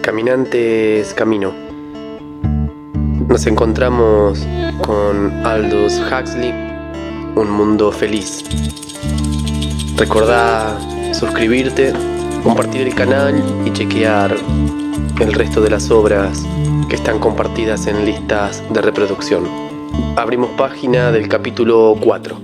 Caminantes camino. Nos encontramos con Aldous Huxley, Un mundo feliz. Recordá suscribirte, compartir el canal y chequear el resto de las obras que están compartidas en listas de reproducción. Abrimos página del capítulo 4.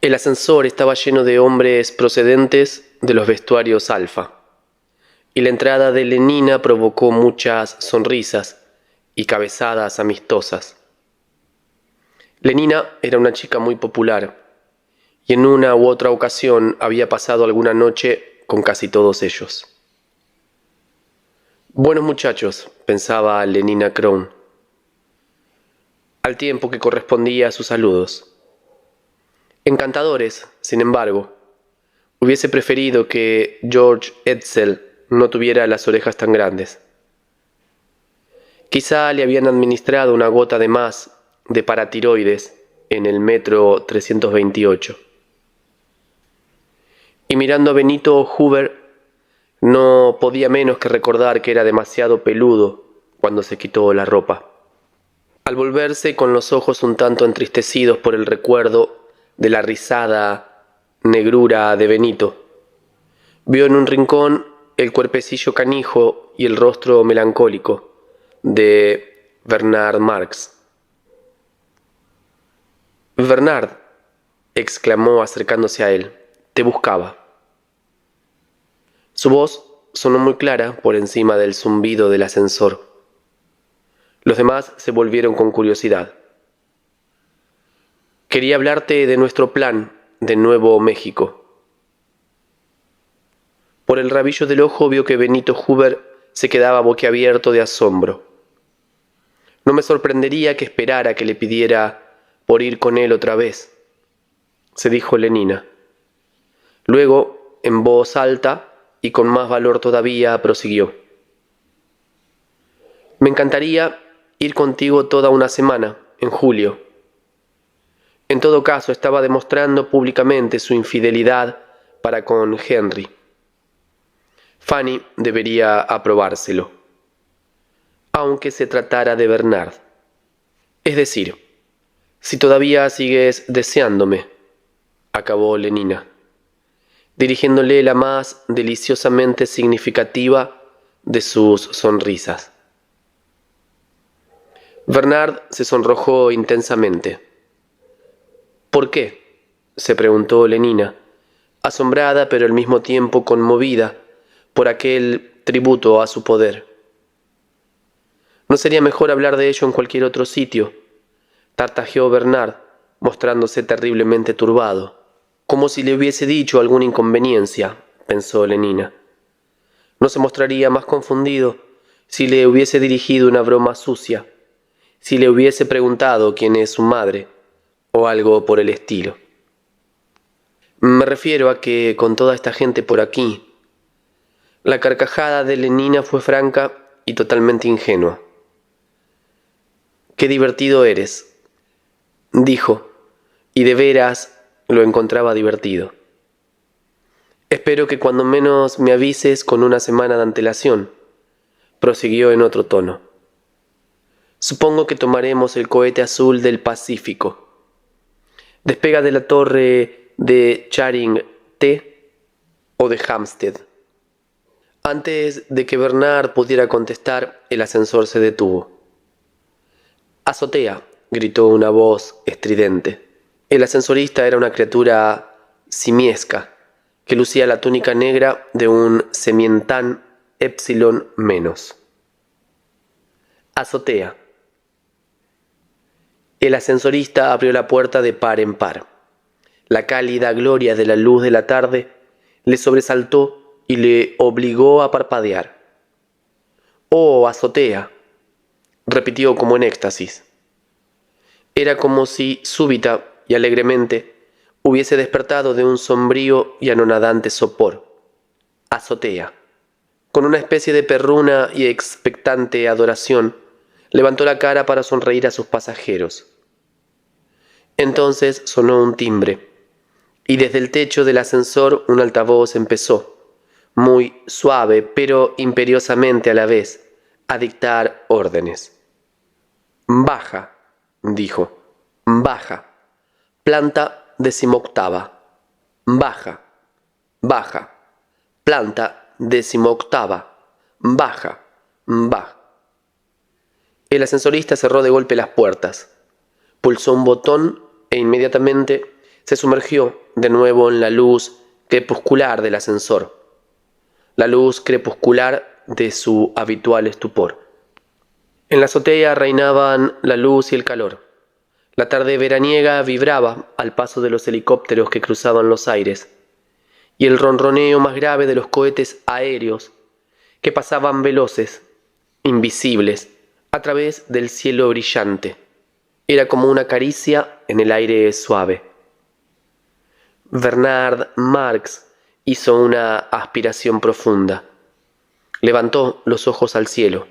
El ascensor estaba lleno de hombres procedentes de los vestuarios alfa, y la entrada de Lenina provocó muchas sonrisas y cabezadas amistosas. Lenina era una chica muy popular, y en una u otra ocasión había pasado alguna noche con casi todos ellos. Buenos muchachos, pensaba Lenina Crone, al tiempo que correspondía a sus saludos. Encantadores, sin embargo. Hubiese preferido que George Edsel no tuviera las orejas tan grandes. Quizá le habían administrado una gota de más de paratiroides en el metro 328. Y mirando a Benito Hoover, no podía menos que recordar que era demasiado peludo cuando se quitó la ropa. Al volverse con los ojos un tanto entristecidos por el recuerdo de la rizada negrura de Benito, vio en un rincón el cuerpecillo canijo y el rostro melancólico de Bernard Marx. «Bernard», exclamó acercándose a él, «te buscaba». Su voz sonó muy clara por encima del zumbido del ascensor. Los demás se volvieron con curiosidad. «Quería hablarte de nuestro plan de Nuevo México». Por el rabillo del ojo vio que Benito Hoover se quedaba boquiabierto de asombro. «No me sorprendería que esperara que le pidiera por ir con él otra vez», se dijo Lenina. Luego, en voz alta y con más valor todavía, prosiguió. «Me encantaría ir contigo toda una semana, en julio». En todo caso, estaba demostrando públicamente su infidelidad para con Henry. Fanny debería aprobárselo, aunque se tratara de Bernard. «Es decir, si todavía sigues deseándome», acabó Lenina, dirigiéndole la más deliciosamente significativa de sus sonrisas. Bernard se sonrojó intensamente. «¿Por qué?», se preguntó Lenina, asombrada pero al mismo tiempo conmovida por aquel tributo a su poder. «¿No sería mejor hablar de ello en cualquier otro sitio?», tartajeó Bernard, mostrándose terriblemente turbado. «Como si le hubiese dicho alguna inconveniencia», pensó Lenina. «No se mostraría más confundido si le hubiese dirigido una broma sucia, si le hubiese preguntado quién es su madre, o algo por el estilo. Me refiero a que con toda esta gente por aquí». La carcajada de Lenina fue franca y totalmente ingenua. «Qué divertido eres», dijo, y de veras lo encontraba divertido. «Espero que cuando menos me avises con una semana de antelación», prosiguió en otro tono. «Supongo que tomaremos el cohete azul del Pacífico. Despega de la torre de Charing T o de Hampstead». Antes de que Bernard pudiera contestar, el ascensor se detuvo. «Azotea», gritó una voz estridente. El ascensorista era una criatura simiesca que lucía la túnica negra de un semientán epsilon menos. «Azotea». El ascensorista abrió la puerta de par en par. La cálida gloria de la luz de la tarde le sobresaltó y le obligó a parpadear. «Oh, azotea», repitió como en éxtasis. Era como si súbita y alegremente hubiese despertado de un sombrío y anonadante sopor. «Azotea». Con una especie de perruna y expectante adoración, Levantó la cara para sonreír a sus pasajeros. Entonces sonó un timbre, y desde el techo del ascensor un altavoz empezó, muy suave pero imperiosamente a la vez, a dictar órdenes. «Baja», dijo, «baja. Planta 18ª. Baja, baja. Planta 18ª. Baja, baja». El ascensorista cerró de golpe las puertas, pulsó un botón e inmediatamente se sumergió de nuevo en la luz crepuscular del ascensor, la luz crepuscular de su habitual estupor. En la azotea reinaban la luz y el calor. La tarde veraniega vibraba al paso de los helicópteros que cruzaban los aires, y el ronroneo más grave de los cohetes aéreos que pasaban veloces, invisibles, a través del cielo brillante. Era como una caricia en el aire suave. Bernard Marx hizo una aspiración profunda. Levantó los ojos al cielo,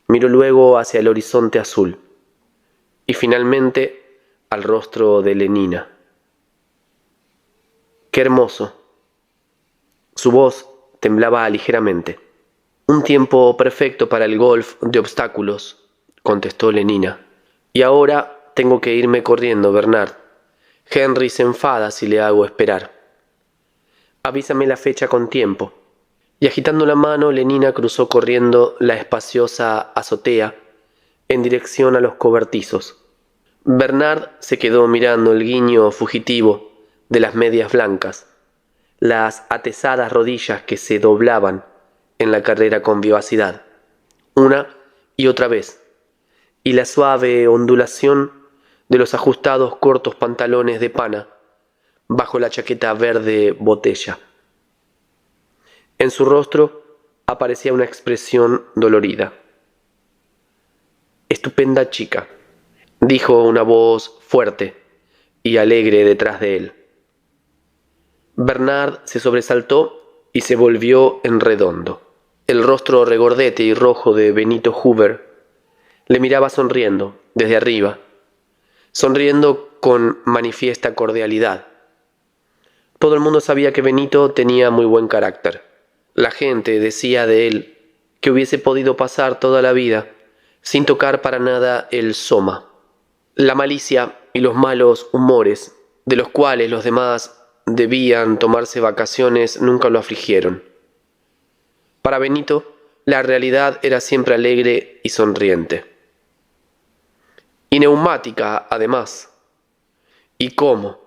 miró luego hacia el horizonte azul y finalmente al rostro de Lenina. ¡Qué hermoso! Su voz temblaba ligeramente. «Un tiempo perfecto para el golf de obstáculos», contestó Lenina. «Y ahora tengo que irme corriendo, Bernard. Henry se enfada si le hago esperar. Avísame la fecha con tiempo». Y agitando la mano, Lenina cruzó corriendo la espaciosa azotea en dirección a los cobertizos. Bernard se quedó mirando el guiño fugitivo de las medias blancas, las atesadas rodillas que se doblaban en la carrera con vivacidad, una y otra vez, y la suave ondulación de los ajustados cortos pantalones de pana bajo la chaqueta verde botella. En su rostro aparecía una expresión dolorida. «Estupenda chica», dijo una voz fuerte y alegre detrás de él. Bernard se sobresaltó y se volvió en redondo. El rostro regordete y rojo de Benito Hoover le miraba sonriendo desde arriba, sonriendo con manifiesta cordialidad. Todo el mundo sabía que Benito tenía muy buen carácter. La gente decía de él que hubiese podido pasar toda la vida sin tocar para nada el soma. La malicia y los malos humores, de los cuales los demás debían tomarse vacaciones, nunca lo afligieron. Para Benito, la realidad era siempre alegre y sonriente. Y neumática, además. ¿Y cómo?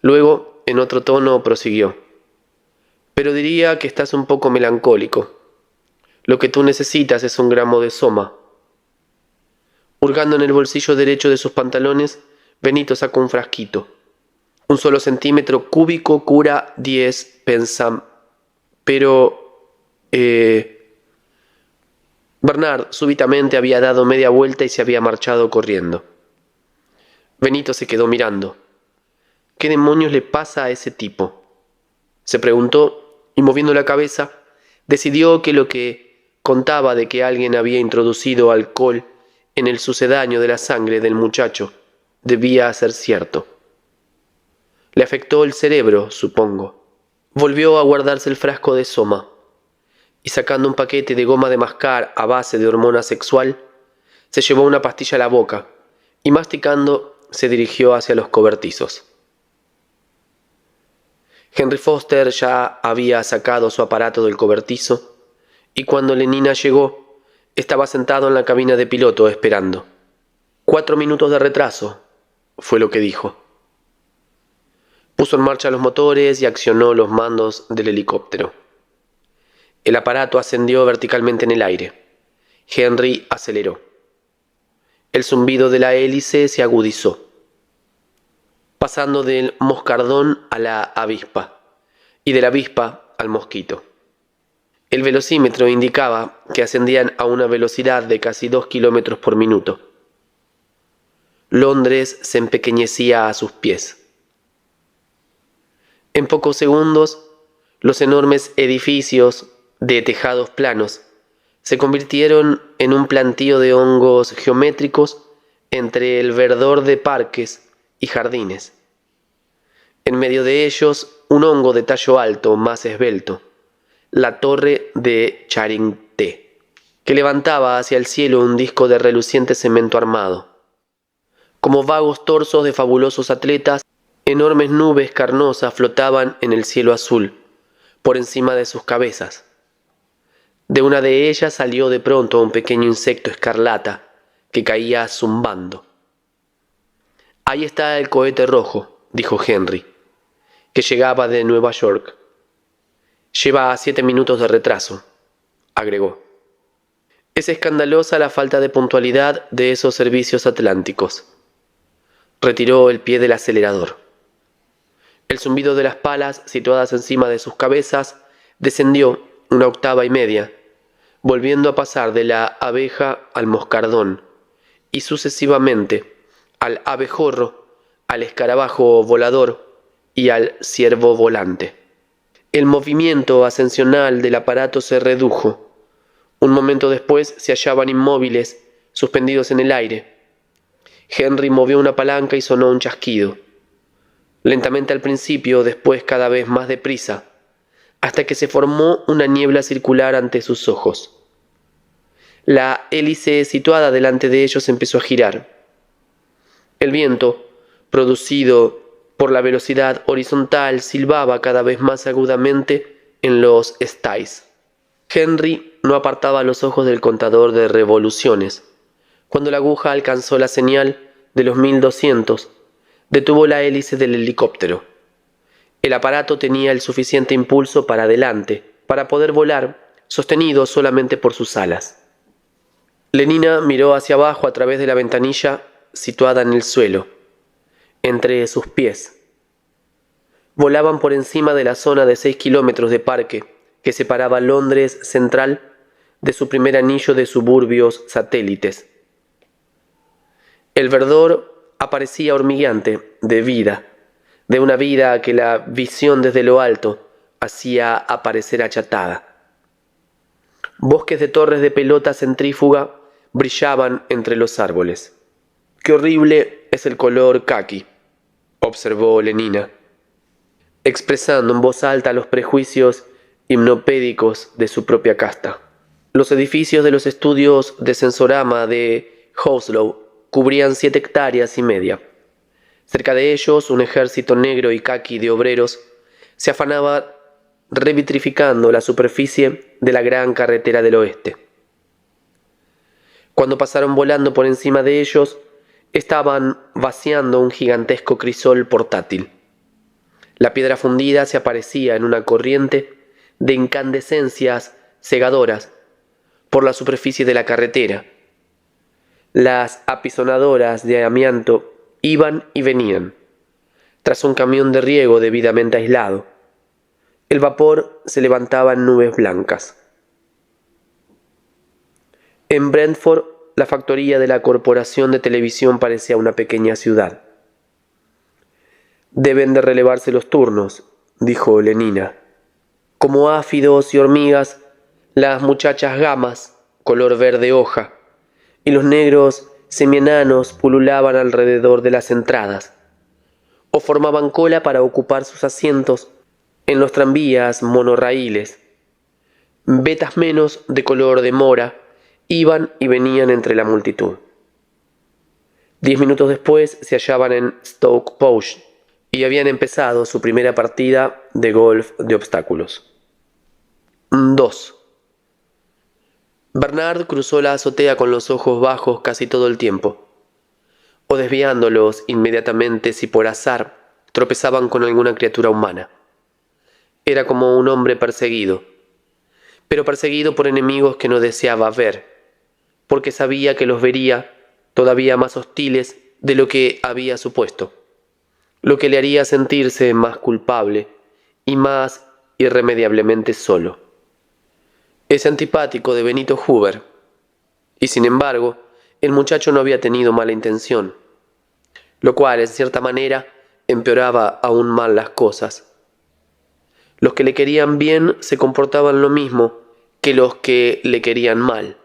Luego, en otro tono, prosiguió. «Pero diría que estás un poco melancólico. Lo que tú necesitas es un gramo de soma». Hurgando en el bolsillo derecho de sus pantalones, Benito sacó un frasquito. «Un solo centímetro cúbico cura 10 pensam. Pero... Bernard súbitamente había dado media vuelta y se había marchado corriendo. Benito se quedó mirando. «¿Qué demonios le pasa a ese tipo?», se preguntó, y moviendo la cabeza, decidió que lo que contaba de que alguien había introducido alcohol en el sucedáneo de la sangre del muchacho debía ser cierto. Le afectó el cerebro, supongo. Volvió a guardarse el frasco de soma, y sacando un paquete de goma de mascar a base de hormona sexual, se llevó una pastilla a la boca, y masticando se dirigió hacia los cobertizos. Henry Foster ya había sacado su aparato del cobertizo, y cuando Lenina llegó, estaba sentado en la cabina de piloto esperando. 4 minutos de retraso, fue lo que dijo. Puso en marcha los motores y accionó los mandos del helicóptero. El aparato ascendió verticalmente en el aire. Henry aceleró. El zumbido de la hélice se agudizó, pasando del moscardón a la avispa, y de la avispa al mosquito. El velocímetro indicaba que ascendían a una velocidad de casi 2 kilómetros por minuto. Londres se empequeñecía a sus pies. En pocos segundos, los enormes edificios de tejados planos se convirtieron en un plantío de hongos geométricos entre el verdor de parques y jardines. En medio de ellos, un hongo de tallo alto, más esbelto, la torre de Charingté, que levantaba hacia el cielo un disco de reluciente cemento armado. Como vagos torsos de fabulosos atletas, enormes nubes carnosas flotaban en el cielo azul, por encima de sus cabezas. De una de ellas salió de pronto un pequeño insecto escarlata que caía zumbando. «Ahí está el cohete rojo», dijo Henry, que llegaba de Nueva York. «Lleva 7 minutos de retraso», agregó. «Es escandalosa la falta de puntualidad de esos servicios atlánticos». Retiró el pie del acelerador. El zumbido de las palas situadas encima de sus cabezas descendió 1,5 octavas, volviendo a pasar de la abeja al moscardón y sucesivamente al abejorro, al escarabajo volador y al ciervo volante. El movimiento ascensional del aparato se redujo. Un momento después se hallaban inmóviles, suspendidos en el aire. Henry movió una palanca y sonó un chasquido. Lentamente al principio, después cada vez más deprisa, hasta que se formó una niebla circular ante sus ojos. La hélice situada delante de ellos empezó a girar. El viento, producido por la velocidad horizontal, silbaba cada vez más agudamente en los estás. Henry no apartaba los ojos del contador de revoluciones. Cuando la aguja alcanzó la señal de los 1200, detuvo la hélice del helicóptero. El aparato tenía el suficiente impulso para adelante, para poder volar, sostenido solamente por sus alas. Lenina miró hacia abajo a través de la ventanilla situada en el suelo, entre sus pies. Volaban por encima de la zona de 6 kilómetros de parque que separaba Londres central de su primer anillo de suburbios satélites. El verdor aparecía hormigueante de vida, de una vida que la visión desde lo alto hacía aparecer achatada. Bosques de torres de pelota centrífuga brillaban entre los árboles. «Qué horrible es el color caqui», observó Lenina, expresando en voz alta los prejuicios hipnopédicos de su propia casta. Los edificios de los estudios de sensorama de Hounslow cubrían 7,5 hectáreas. Cerca de ellos, un ejército negro y caqui de obreros se afanaba revitrificando la superficie de la gran carretera del oeste. Cuando pasaron volando por encima de ellos, estaban vaciando un gigantesco crisol portátil. La piedra fundida se aparecía en una corriente de incandescencias cegadoras por la superficie de la carretera. Las apisonadoras de amianto iban y venían, tras un camión de riego debidamente aislado. El vapor se levantaba en nubes blancas. En Brentford, la factoría de la corporación de televisión parecía una pequeña ciudad. «Deben de relevarse los turnos», dijo Lenina. Como áfidos y hormigas, las muchachas gamas, color verde hoja, y los negros semienanos pululaban alrededor de las entradas, o formaban cola para ocupar sus asientos en los tranvías monorraíles. Vetas menos, de color de mora, iban y venían entre la multitud. 10 minutos después se hallaban en Stoke Post y habían empezado su primera partida de golf de obstáculos. 2. Bernard cruzó la azotea con los ojos bajos casi todo el tiempo, o desviándolos inmediatamente si por azar tropezaban con alguna criatura humana. Era como un hombre perseguido, pero perseguido por enemigos que no deseaba ver, porque sabía que los vería todavía más hostiles de lo que había supuesto, lo que le haría sentirse más culpable y más irremediablemente solo. Es antipático de Benito Hoover, y sin embargo, el muchacho no había tenido mala intención, lo cual, en cierta manera, empeoraba aún más las cosas. Los que le querían bien se comportaban lo mismo que los que le querían mal.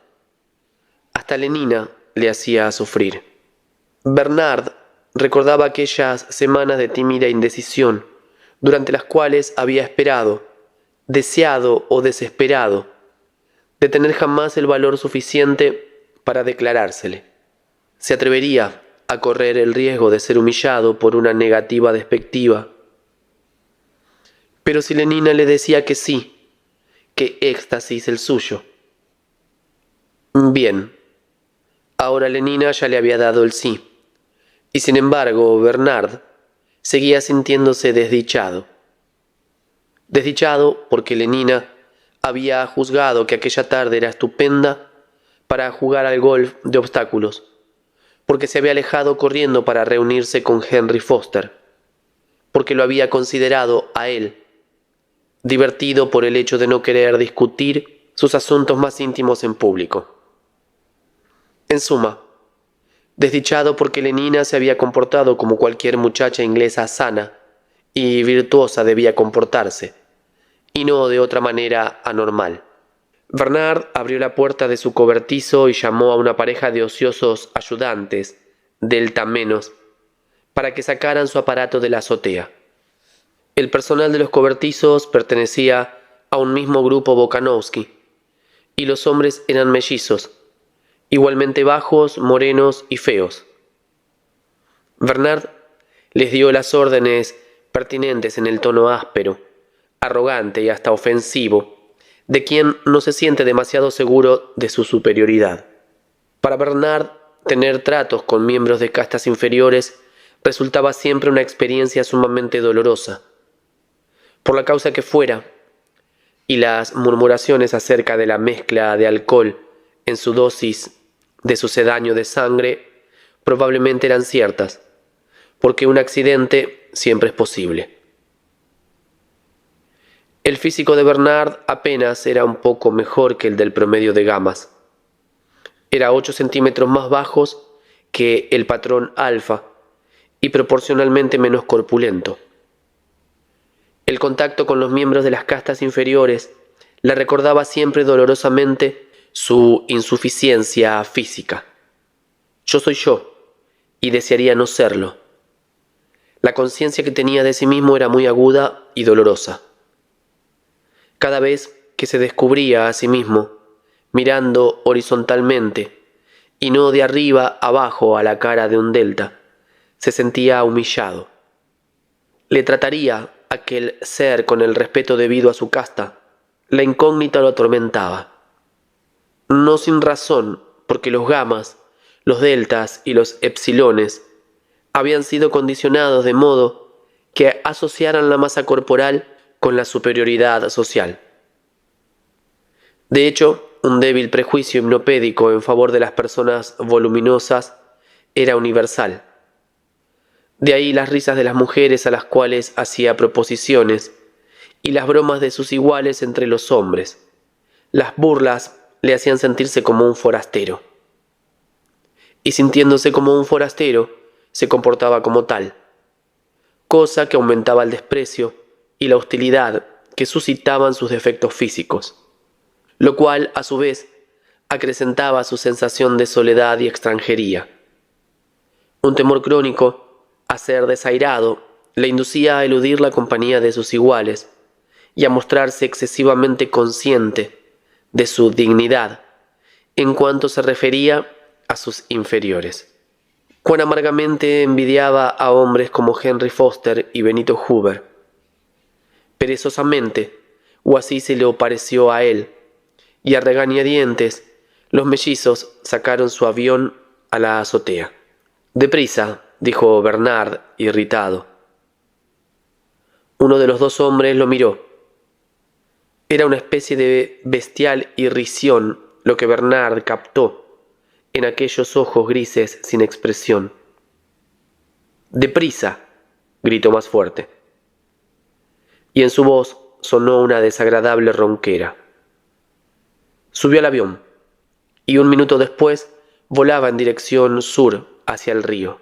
Hasta Lenina le hacía sufrir. Bernard recordaba aquellas semanas de tímida indecisión, durante las cuales había esperado, deseado o desesperado, de tener jamás el valor suficiente para declarársele. Se atrevería a correr el riesgo de ser humillado por una negativa despectiva. Pero si Lenina le decía que sí, qué éxtasis el suyo. Bien, ahora Lenina ya le había dado el sí, y sin embargo Bernard seguía sintiéndose desdichado. Desdichado porque Lenina había juzgado que aquella tarde era estupenda para jugar al golf de obstáculos, porque se había alejado corriendo para reunirse con Henry Foster, porque lo había considerado a él divertido por el hecho de no querer discutir sus asuntos más íntimos en público. En suma, desdichado porque Lenina se había comportado como cualquier muchacha inglesa sana y virtuosa debía comportarse, y no de otra manera anormal. Bernard abrió la puerta de su cobertizo y llamó a una pareja de ociosos ayudantes, delta menos, para que sacaran su aparato de la azotea. El personal de los cobertizos pertenecía a un mismo grupo Bokanowski, y los hombres eran mellizos, igualmente bajos, morenos y feos. Bernard les dio las órdenes pertinentes en el tono áspero, arrogante y hasta ofensivo, de quien no se siente demasiado seguro de su superioridad. Para Bernard, tener tratos con miembros de castas inferiores resultaba siempre una experiencia sumamente dolorosa. Por la causa que fuera, y las murmuraciones acerca de la mezcla de alcohol en su dosis de sucedáneo de sangre probablemente eran ciertas, porque un accidente siempre es posible. El físico de Bernard apenas era un poco mejor que el del promedio de gamas. Era 8 centímetros más bajos que el patrón alfa y proporcionalmente menos corpulento. El contacto con los miembros de las castas inferiores le recordaba siempre dolorosamente su insuficiencia física. Yo soy yo, y desearía no serlo. La conciencia que tenía de sí mismo era muy aguda y dolorosa. Cada vez que se descubría a sí mismo, mirando horizontalmente, y no de arriba abajo a la cara de un delta, se sentía humillado. Le trataría aquel ser con el respeto debido a su casta. La incógnita lo atormentaba. No sin razón, porque los gamas, los deltas y los epsilones habían sido condicionados de modo que asociaran la masa corporal con la superioridad social. De hecho, un débil prejuicio hipnopédico en favor de las personas voluminosas era universal. De ahí las risas de las mujeres a las cuales hacía proposiciones y las bromas de sus iguales entre los hombres. Las burlas le hacían sentirse como un forastero. Y sintiéndose como un forastero, se comportaba como tal, cosa que aumentaba el desprecio y la hostilidad que suscitaban sus defectos físicos, lo cual, a su vez, acrecentaba su sensación de soledad y extranjería. Un temor crónico a ser desairado le inducía a eludir la compañía de sus iguales y a mostrarse excesivamente consciente de su dignidad en cuanto se refería a sus inferiores. Cuán amargamente envidiaba a hombres como Henry Foster y Benito Hoover. Perezosamente, o así se le pareció a él, y a regañadientes, los mellizos sacaron su avión a la azotea. «Deprisa», dijo Bernard, irritado. Uno de los dos hombres lo miró. Era una especie de bestial irrisión lo que Bernard captó en aquellos ojos grises sin expresión. «¡Deprisa!», gritó más fuerte. Y en su voz sonó una desagradable ronquera. Subió al avión, y un minuto después volaba en dirección sur hacia el río.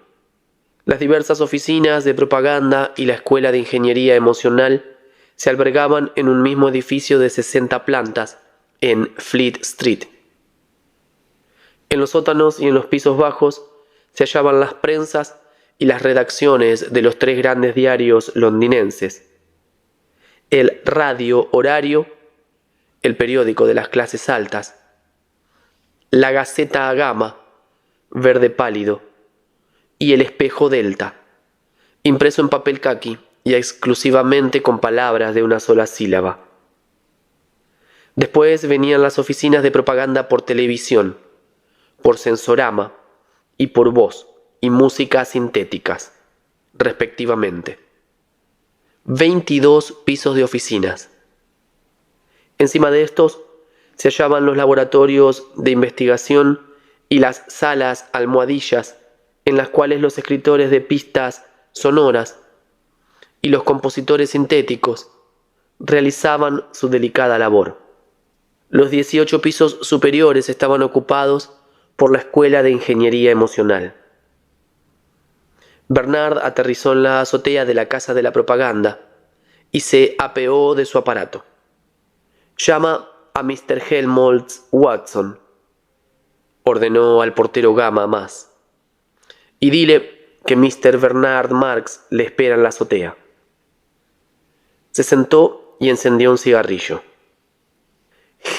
Las diversas oficinas de propaganda y la escuela de ingeniería emocional se albergaban en un mismo edificio de 60 plantas en Fleet Street. En los sótanos y en los pisos bajos se hallaban las prensas y las redacciones de los 3 grandes diarios londinenses: el Radio Horario, el periódico de las clases altas; la Gaceta Gama, verde pálido; y el Espejo Delta, impreso en papel caqui y exclusivamente con palabras de una sola sílaba. Después venían las oficinas de propaganda por televisión, por sensorama y por voz y música sintéticas, respectivamente. 22 pisos de oficinas. Encima de estos se hallaban los laboratorios de investigación y las salas almohadillas en las cuales los escritores de pistas sonoras y los compositores sintéticos realizaban su delicada labor. Los 18 pisos superiores estaban ocupados por la Escuela de Ingeniería Emocional. Bernard aterrizó en la azotea de la Casa de la Propaganda y se apeó de su aparato. «Llama a Mr. Helmholtz Watson», ordenó al portero Gama más, «y dile que Mr. Bernard Marx le espera en la azotea». Se sentó y encendió un cigarrillo.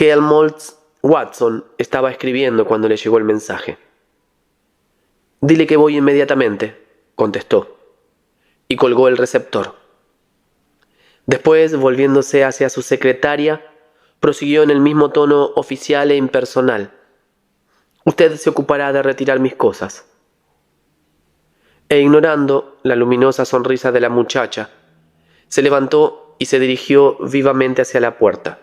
Helmholtz Watson estaba escribiendo cuando le llegó el mensaje. «Dile que voy inmediatamente», contestó, y colgó el receptor. Después, volviéndose hacia su secretaria, prosiguió en el mismo tono oficial e impersonal: «Usted se ocupará de retirar mis cosas». E ignorando la luminosa sonrisa de la muchacha, se levantó y se dirigió vivamente hacia la puerta.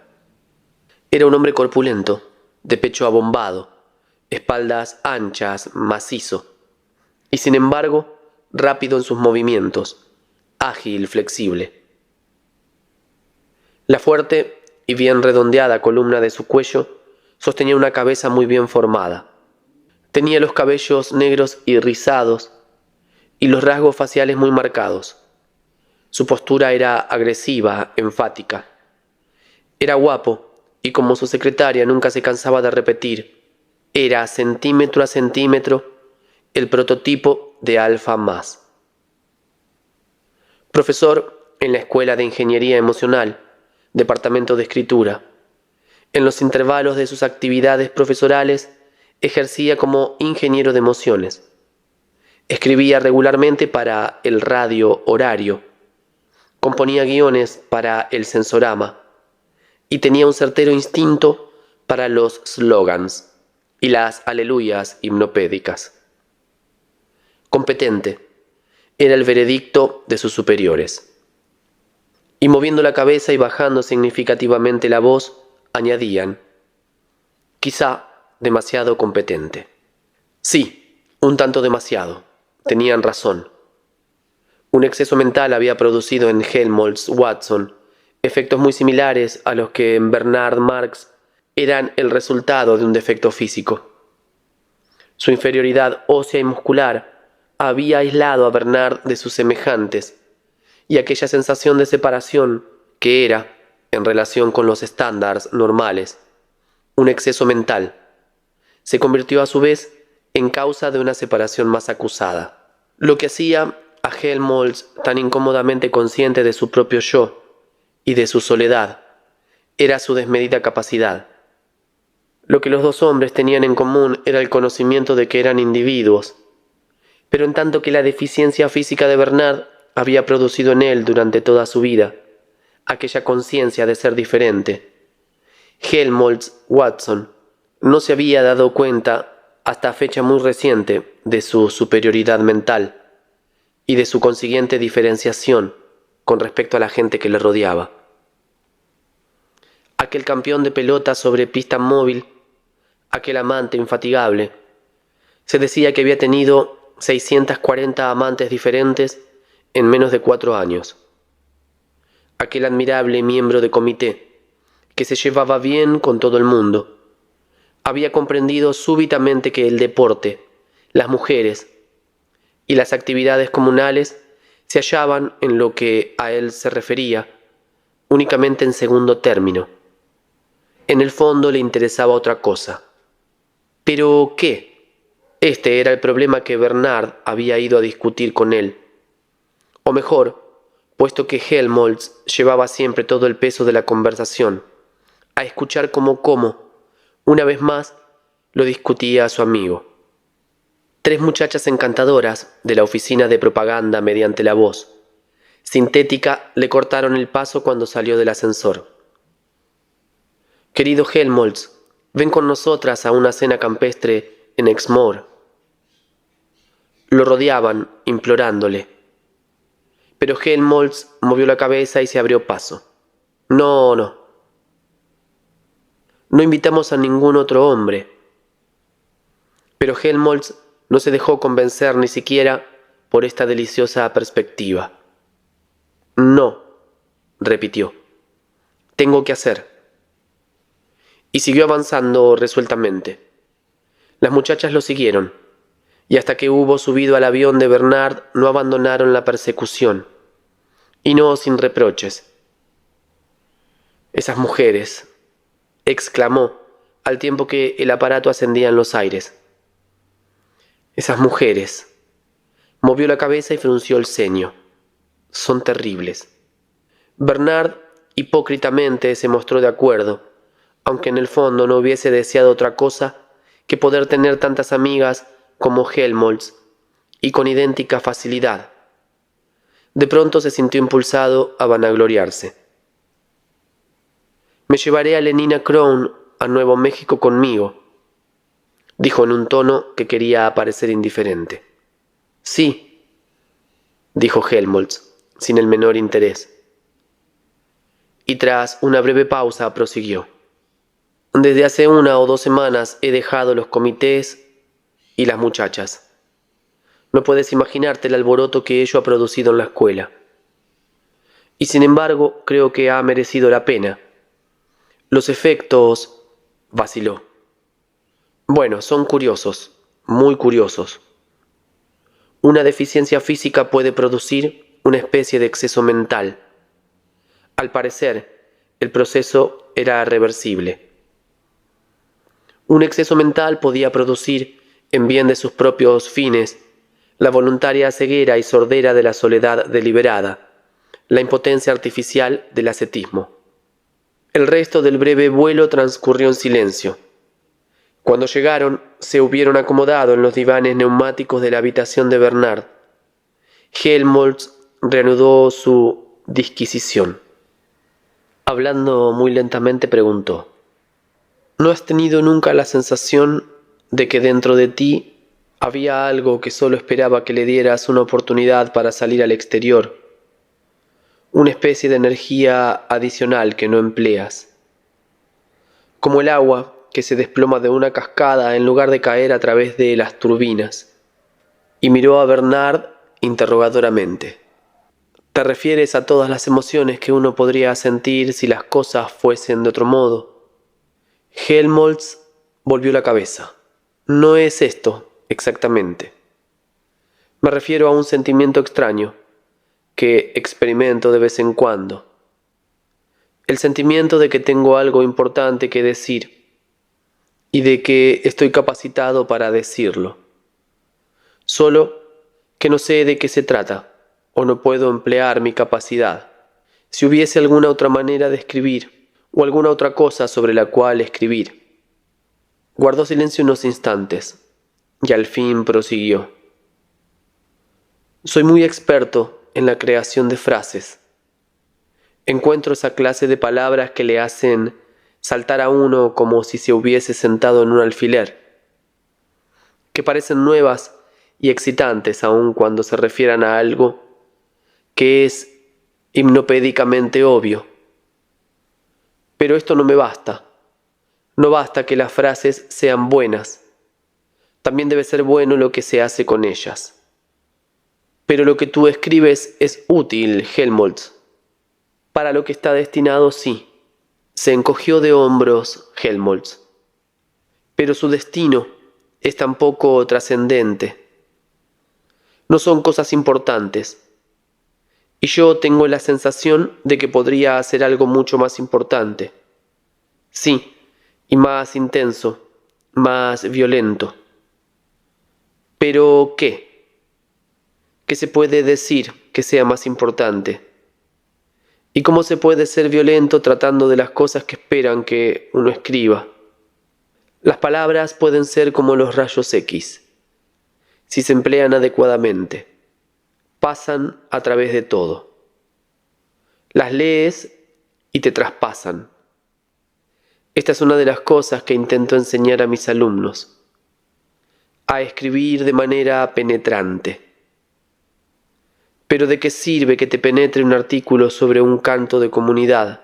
Era un hombre corpulento, de pecho abombado, espaldas anchas, macizo, y sin embargo rápido en sus movimientos, ágil, flexible. La fuerte y bien redondeada columna de su cuello sostenía una cabeza muy bien formada. Tenía los cabellos negros y rizados y los rasgos faciales muy marcados. Su postura era agresiva, enfática. Era guapo y, como su secretaria nunca se cansaba de repetir, era centímetro a centímetro el prototipo de Alfa más. Profesor en la Escuela de Ingeniería Emocional, Departamento de Escritura. En los intervalos de sus actividades profesorales ejercía como ingeniero de emociones. Escribía regularmente para el Radio Horario, componía guiones para el Sensorama y tenía un certero instinto para los slogans y las aleluyas hipnopédicas. Competente era el veredicto de sus superiores. Y moviendo la cabeza y bajando significativamente la voz, añadían: «Quizá demasiado competente». Sí, un tanto demasiado. Tenían razón. Un exceso mental había producido en Helmholtz Watson efectos muy similares a los que en Bernard Marx eran el resultado de un defecto físico. Su inferioridad ósea y muscular había aislado a Bernard de sus semejantes, y aquella sensación de separación que era, en relación con los estándares normales, un exceso mental, se convirtió a su vez en causa de una separación más acusada. Lo que hacía a Helmholtz tan incómodamente consciente de su propio yo y de su soledad era su desmedida capacidad. Lo que los dos hombres tenían en común era el conocimiento de que eran individuos, pero en tanto que la deficiencia física de Bernard había producido en él durante toda su vida aquella conciencia de ser diferente, Helmholtz Watson no se había dado cuenta hasta fecha muy reciente de su superioridad mental y de su consiguiente diferenciación con respecto a la gente que le rodeaba. Aquel campeón de pelota sobre pista móvil, aquel amante infatigable, se decía que había tenido 640 amantes diferentes en menos de 4 años. Aquel admirable miembro de comité, que se llevaba bien con todo el mundo, había comprendido súbitamente que el deporte, las mujeres y las actividades comunales se hallaban, en lo que a él se refería, únicamente en segundo término, En el fondo le interesaba otra cosa. ¿Pero qué? Este era el problema que Bernard había ido a discutir con él. O mejor, puesto que Helmholtz llevaba siempre todo el peso de la conversación, a escuchar cómo, una vez más, lo discutía a su amigo. 3 muchachas encantadoras de la oficina de propaganda mediante la voz sintética le cortaron el paso cuando salió del ascensor. Querido Helmholtz, ven con nosotras a una cena campestre en Exmoor. Lo rodeaban, implorándole. Pero Helmholtz movió la cabeza y se abrió paso. No. No invitamos a ningún otro hombre. Pero Helmholtz no se dejó convencer ni siquiera por esta deliciosa perspectiva. No, repitió. Tengo que hacer. Y siguió avanzando resueltamente. Las muchachas lo siguieron, y hasta que hubo subido al avión de Bernard no abandonaron la persecución, y no sin reproches. Esas mujeres, exclamó, al tiempo que el aparato ascendía en los aires. Esas mujeres. Movió la cabeza y frunció el ceño. Son terribles. Bernard hipócritamente se mostró de acuerdo, aunque en el fondo no hubiese deseado otra cosa que poder tener tantas amigas como Helmholtz, y con idéntica facilidad. De pronto se sintió impulsado a vanagloriarse. Me llevaré a Lenina Crown a Nuevo México conmigo, dijo en un tono que quería parecer indiferente. Sí, dijo Helmholtz, sin el menor interés. Y tras una breve pausa prosiguió. Desde hace 1 o 2 semanas he dejado los comités y las muchachas. No puedes imaginarte el alboroto que ello ha producido en la escuela. Y sin embargo, creo que ha merecido la pena. Los efectos... vaciló. Bueno, son curiosos, muy curiosos. Una deficiencia física puede producir una especie de exceso mental. Al parecer, el proceso era reversible. Un exceso mental podía producir, en bien de sus propios fines, la voluntaria ceguera y sordera de la soledad deliberada, la impotencia artificial del ascetismo. El resto del breve vuelo transcurrió en silencio. Cuando llegaron, se hubieron acomodado en los divanes neumáticos de la habitación de Bernard. Helmholtz reanudó su disquisición. Hablando muy lentamente preguntó: ¿No has tenido nunca la sensación de que dentro de ti había algo que solo esperaba que le dieras una oportunidad para salir al exterior? Una especie de energía adicional que no empleas. Como el agua que se desploma de una cascada en lugar de caer a través de las turbinas. Y miró a Bernard interrogadoramente. ¿Te refieres a todas las emociones que uno podría sentir si las cosas fuesen de otro modo? Helmholtz volvió la cabeza. No es esto, exactamente. Me refiero a un sentimiento extraño que experimento de vez en cuando. El sentimiento de que tengo algo importante que decir y de que estoy capacitado para decirlo. Solo que no sé de qué se trata o no puedo emplear mi capacidad. Si hubiese alguna otra manera de escribir o alguna otra cosa sobre la cual escribir. Guardó silencio unos instantes y al fin prosiguió. Soy muy experto en la creación de frases. Encuentro esa clase de palabras que le hacen saltar a uno como si se hubiese sentado en un alfiler, que parecen nuevas y excitantes aun cuando se refieran a algo que es hipnopédicamente obvio. Pero esto no me basta. No basta que las frases sean buenas. También debe ser bueno lo que se hace con ellas. Pero lo que tú escribes es útil, Helmholtz. Para lo que está destinado, sí. Se encogió de hombros Helmholtz. Pero su destino es tan poco trascendente. No son cosas importantes. Y yo tengo la sensación de que podría hacer algo mucho más importante. Sí, y más intenso, más violento. ¿Pero qué? ¿Qué se puede decir que sea más importante? ¿Y cómo se puede ser violento tratando de las cosas que esperan que uno escriba? Las palabras pueden ser como los rayos X, si se emplean adecuadamente. Pasan a través de todo. Las lees y te traspasan. Esta es una de las cosas que intento enseñar a mis alumnos, a escribir de manera penetrante. Pero ¿de qué sirve que te penetre un artículo sobre un canto de comunidad?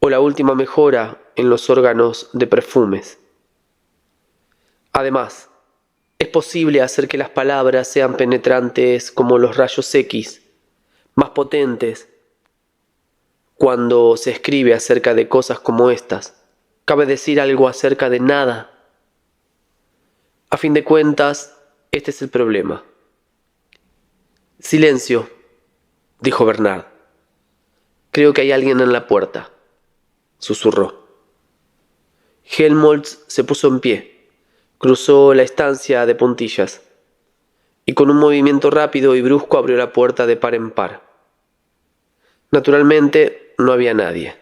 O la última mejora en los órganos de perfumes. Además, es posible hacer que las palabras sean penetrantes como los rayos X, más potentes, cuando se escribe acerca de cosas como estas. ¿Cabe decir algo acerca de nada? A fin de cuentas, este es el problema. Silencio, dijo Bernard. Creo que hay alguien en la puerta, susurró. Helmholtz se puso en pie, cruzó la estancia de puntillas y con un movimiento rápido y brusco abrió la puerta de par en par. Naturalmente, no había nadie.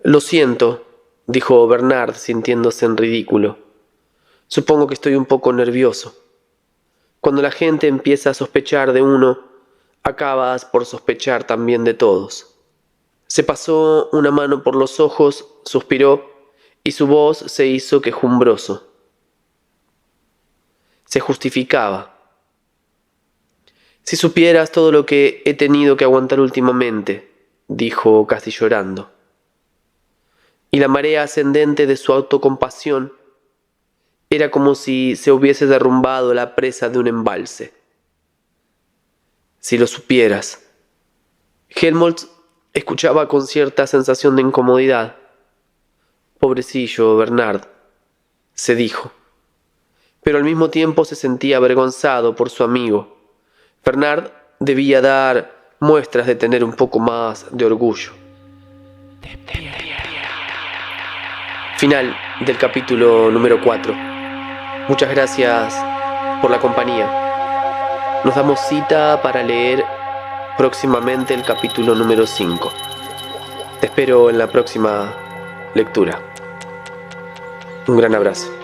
Lo siento, dijo Bernard sintiéndose en ridículo. Supongo que estoy un poco nervioso. Cuando la gente empieza a sospechar de uno, acabas por sospechar también de todos. Se pasó una mano por los ojos, suspiró y su voz se hizo quejumbroso. Se justificaba. Si supieras todo lo que he tenido que aguantar últimamente, dijo casi llorando. Y la marea ascendente de su autocompasión era como si se hubiese derrumbado la presa de un embalse. Si lo supieras. Helmholtz escuchaba con cierta sensación de incomodidad. Pobrecillo Bernard, se dijo. Pero al mismo tiempo se sentía avergonzado por su amigo. Bernard debía dar muestras de tener un poco más de orgullo. Final del capítulo número 4. Muchas gracias por la compañía. Nos damos cita para leer próximamente el capítulo número 5. Te espero en la próxima lectura. Un gran abrazo.